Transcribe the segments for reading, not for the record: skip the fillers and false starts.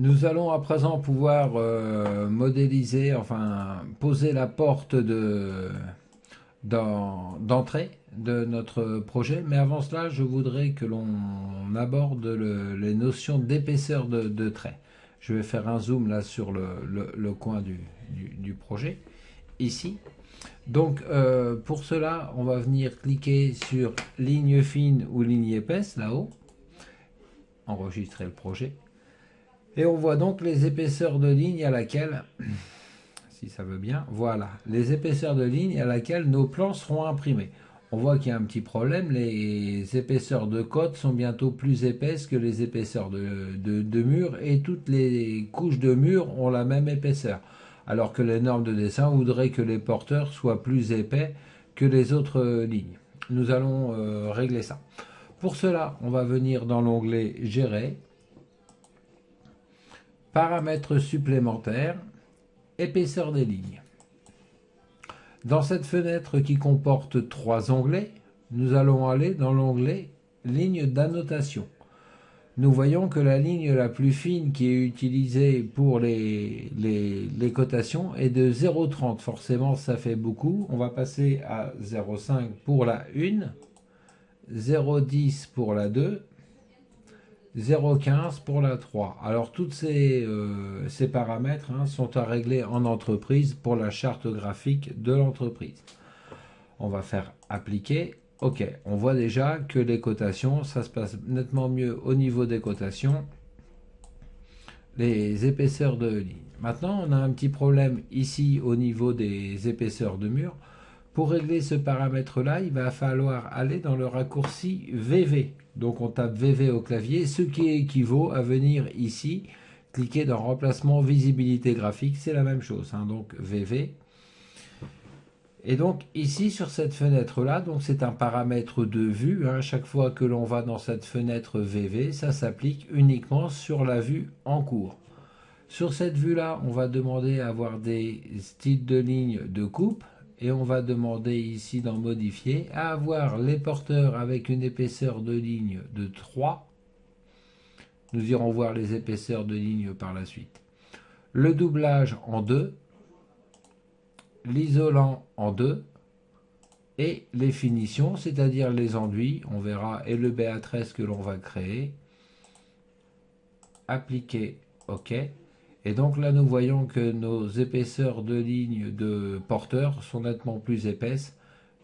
Nous allons à présent pouvoir modéliser, enfin poser la porte d'entrée de notre projet. Mais avant cela, je voudrais que l'on aborde les notions d'épaisseur de trait. Je vais faire un zoom là sur le coin du projet, ici. Donc pour cela, on va venir cliquer sur ligne fine ou ligne épaisse là-haut, enregistrer le projet. Et on voit donc les épaisseurs de ligne à laquelle, si ça veut bien, voilà, les épaisseurs de ligne à laquelle nos plans seront imprimés. On voit qu'il y a un petit problème, les épaisseurs de côte sont bientôt plus épaisses que les épaisseurs de mur et toutes les couches de mur ont la même épaisseur. Alors que les normes de dessin voudraient que les porteurs soient plus épais que les autres lignes. Nous allons régler ça. Pour cela, on va venir dans l'onglet Gérer, Paramètres supplémentaires, épaisseur des lignes. Dans cette fenêtre qui comporte 3 onglets, nous allons aller dans l'onglet Ligne d'annotation. Nous voyons que la ligne la plus fine qui est utilisée pour les cotations est de 0,30. Forcément, ça fait beaucoup. On va passer à 0,5 pour la 1, 0,10 pour la 2, 0,15 pour la 3. Alors, tous ces paramètres sont à régler en entreprise pour la charte graphique de l'entreprise. On va faire appliquer. Ok, on voit déjà que les cotations, ça se passe nettement mieux au niveau des cotations, les épaisseurs de ligne. Maintenant, on a un petit problème ici au niveau des épaisseurs de mur. Pour régler ce paramètre-là, il va falloir aller dans le raccourci VV. Donc on tape VV au clavier, ce qui équivaut à venir ici, cliquer dans remplacement visibilité graphique, c'est la même chose. Donc VV. Et donc ici sur cette fenêtre là, donc c'est un paramètre de vue. Chaque fois que l'on va dans cette fenêtre VV, ça s'applique uniquement sur la vue en cours. Sur cette vue là, on va demander à avoir des styles de ligne de coupe. Et on va demander ici dans modifier à avoir les porteurs avec une épaisseur de ligne de 3. Nous irons voir les épaisseurs de ligne par la suite. Le doublage en 2. L'isolant en 2 et les finitions, c'est-à-dire les enduits, on verra, et le BA13 que l'on va créer. Appliquer OK. Et donc là, nous voyons que nos épaisseurs de ligne de porteurs sont nettement plus épaisses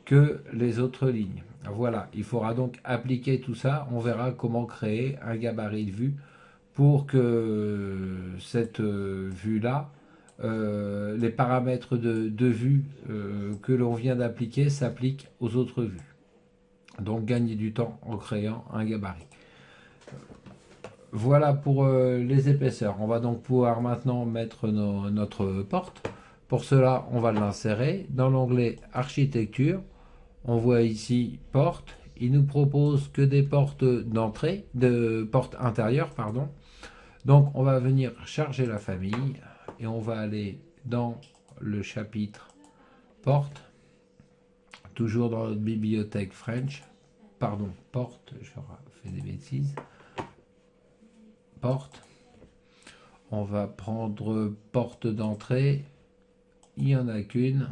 que les autres lignes. Voilà, il faudra donc appliquer tout ça. On verra comment créer un gabarit de vue pour que cette vue-là, les paramètres de vue que l'on vient d'appliquer s'appliquent aux autres vues. Donc gagner du temps en créant un gabarit. Voilà pour les épaisseurs. On va donc pouvoir maintenant mettre notre porte. Pour cela, on va l'insérer dans l'onglet Architecture. On voit ici Porte. Il nous propose que des portes d'entrée, de portes intérieures, pardon. Donc, on va venir charger la famille et on va aller dans le chapitre Porte. Toujours dans notre bibliothèque French. Pardon, Porte, je fais des bêtises. Porte. On va prendre porte d'entrée. Il n'y en a qu'une.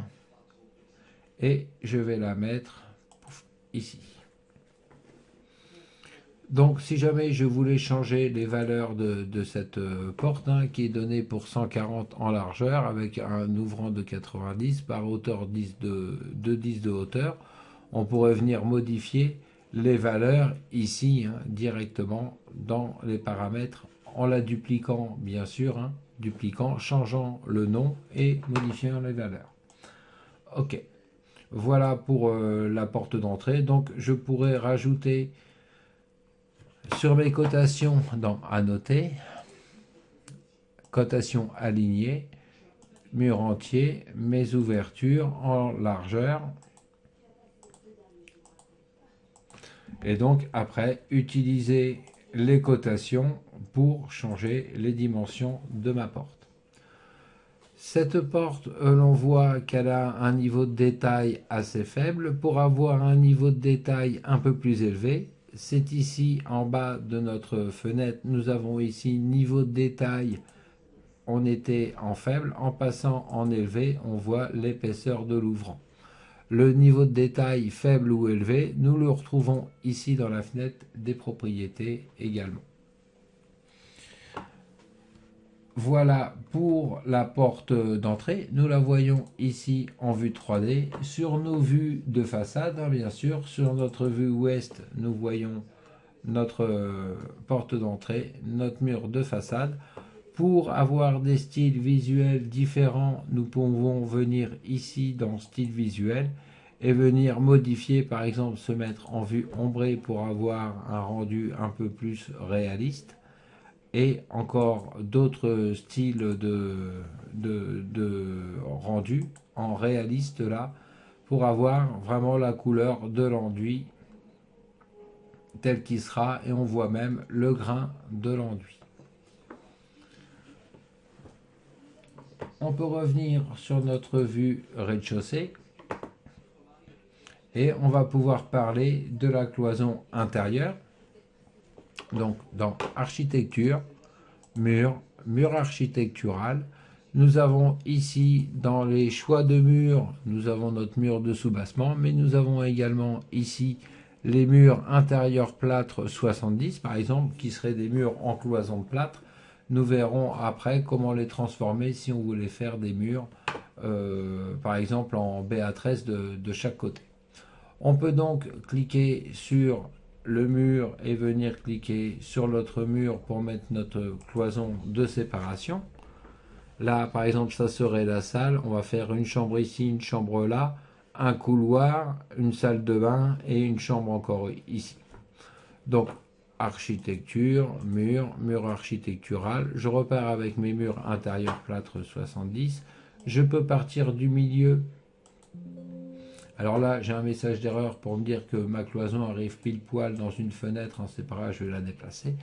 Et je vais la mettre ici. Donc si jamais je voulais changer les valeurs de cette porte, qui est donnée pour 140 en largeur, avec un ouvrant de 90 par hauteur 10 de 10 de hauteur, on pourrait venir modifier les valeurs ici directement dans les paramètres en la dupliquant bien sûr, dupliquant, changeant le nom et modifiant les valeurs. Ok, voilà pour la porte d'entrée. Donc je pourrais rajouter sur mes cotations dans Annoter, cotation alignée, mur entier, mes ouvertures en largeur. Et donc après, utiliser les cotations pour changer les dimensions de ma porte. Cette porte, l'on voit qu'elle a un niveau de détail assez faible. Pour avoir un niveau de détail un peu plus élevé, c'est ici en bas de notre fenêtre. Nous avons ici niveau de détail. On était en faible. En passant en élevé, on voit l'épaisseur de l'ouvrant. Le niveau de détail faible ou élevé, nous le retrouvons ici dans la fenêtre des propriétés également. Voilà pour la porte d'entrée. Nous la voyons ici en vue 3D. Sur nos vues de façade, bien sûr. Sur notre vue ouest, nous voyons notre porte d'entrée, notre mur de façade. Pour avoir des styles visuels différents, nous pouvons venir ici dans style visuel et venir modifier, par exemple se mettre en vue ombrée pour avoir un rendu un peu plus réaliste, et encore d'autres styles de rendu en réaliste là pour avoir vraiment la couleur de l'enduit tel qu'il sera, et on voit même le grain de l'enduit. On peut revenir sur notre vue rez-de-chaussée et on va pouvoir parler de la cloison intérieure. Donc dans architecture, mur architectural, nous avons ici dans les choix de murs, nous avons notre mur de soubassement, mais nous avons également ici les murs intérieurs plâtre 70 par exemple, qui seraient des murs en cloison de plâtre. Nous verrons après comment les transformer si on voulait faire des murs, par exemple en BA13 de chaque côté. On peut donc cliquer sur le mur et venir cliquer sur l'autre mur pour mettre notre cloison de séparation. Là, par exemple, ça serait la salle. On va faire une chambre ici, une chambre là, un couloir, une salle de bain et une chambre encore ici. Donc, architecture, mur architectural. Je repars avec mes murs intérieurs plâtre 70. Je peux partir du milieu. Alors là, j'ai un message d'erreur pour me dire que ma cloison arrive pile poil dans une fenêtre. C'est pas grave, je vais la déplacer.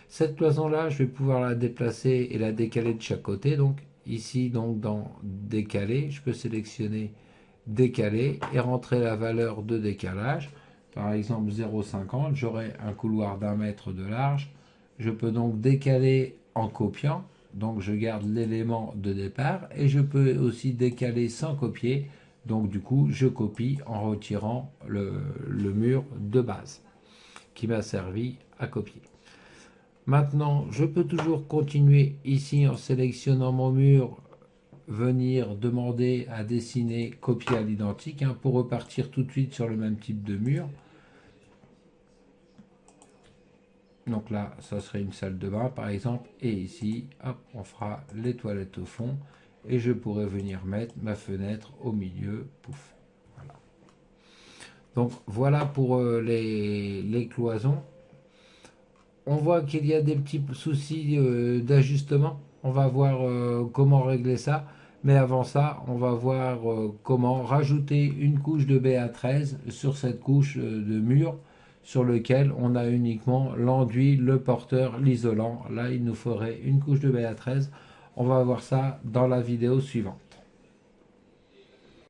Cette cloison-là, je vais pouvoir la déplacer et la décaler de chaque côté. Donc ici, donc dans décaler, je peux sélectionner décaler et rentrer la valeur de décalage. Par exemple 0,50, j'aurai un couloir d'1 mètre de large. Je peux donc décaler en copiant, donc je garde l'élément de départ, et je peux aussi décaler sans copier, donc du coup je copie en retirant le mur de base qui m'a servi à copier. Maintenant, je peux toujours continuer ici en sélectionnant mon mur, venir demander à dessiner copier à l'identique pour repartir tout de suite sur le même type de mur. Donc là, ça serait une salle de bain par exemple, et ici, hop, on fera les toilettes au fond, et je pourrais venir mettre ma fenêtre au milieu, pouf. Voilà. Donc voilà pour les cloisons. On voit qu'il y a des petits soucis d'ajustement. On va voir comment régler ça. Mais avant ça, on va voir comment rajouter une couche de BA13 sur cette couche de mur sur lequel on a uniquement l'enduit, le porteur, l'isolant. Là, il nous faudrait une couche de BA13. On va voir ça dans la vidéo suivante.